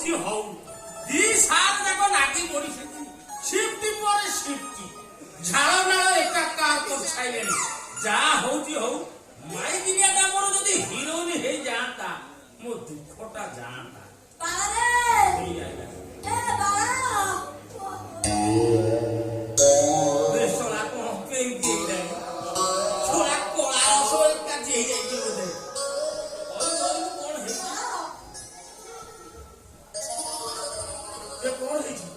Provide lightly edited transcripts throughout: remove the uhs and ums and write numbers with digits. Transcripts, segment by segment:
ହଉଛି ହଉ ଦି ସାତ ଯାକ ନାଗି ପଡିଛନ୍ତି ସିଫ୍ଟି ପରେ ସିଫ୍ଟି ଝାଳ ନାଳ ଏକାକାର କରିସାଇଲେଣି ଯାହା ହଉଛି ହଉ ମାଇକିନିଆଟା ମୋର ଯଦି ହିରୋଇନ ହେଇଯାଆନ୍ତା ମୋ ଦୁଃଖଟା ଯାଆନ୍ତା ଶଳା କଣ କେମିତି ଶଳା କଳା ରସ କାଜି ହେଇଯାଇଛି ବୋଧେ କଣ ହେଇଛି କଣ ହେଇଛି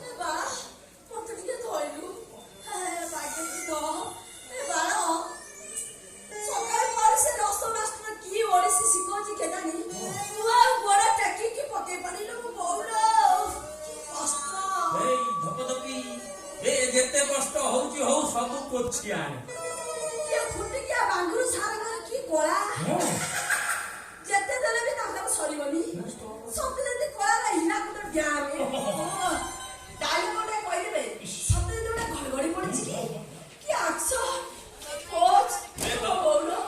ଯେତେ କଷ୍ଟ ହଉଛି ହଉ ସବୁ ପୋଛି ଆଣେ ଯେତେ ଦେଲେ ବି ତାଙ୍କର ସରିବନି ସତେ ଯଦି କଳାର ହୀରା ଗୋଟେ ଡ୍ୟାମେ ଡାଇଲ ଗୋଟେ କହିଦେବେ ସତେ ଯଦି ଗୋଟେ ଘଡଘଡି ପଡିଛି କି ଆକ୍ସ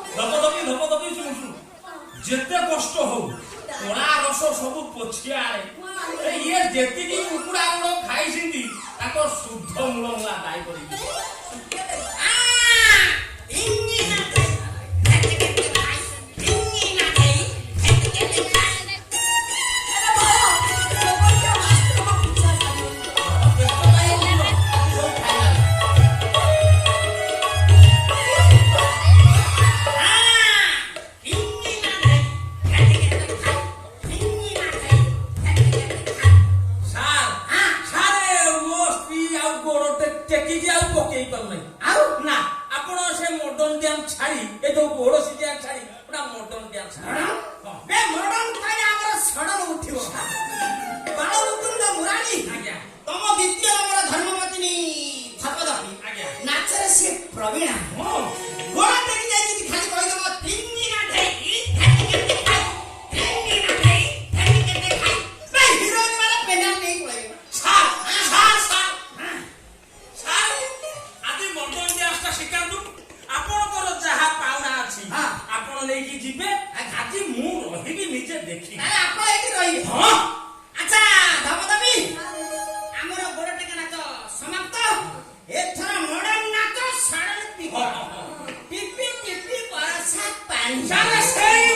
ଧପଧପି ଶୁଣୁ ଯେତେ କଷ୍ଟ ହଉ କଳା ରସ ସବୁ ପୋଛି ଆଣେ ଇଏ ଯେତିକି କୁକୁଡ଼ା ଗୁଡ ଖାଇଛନ୍ତି ତାଙ୍କ ଶୁଦ୍ଧ ମୂଳ ମୁଁ ଆଦାୟ କରିବି Shut up,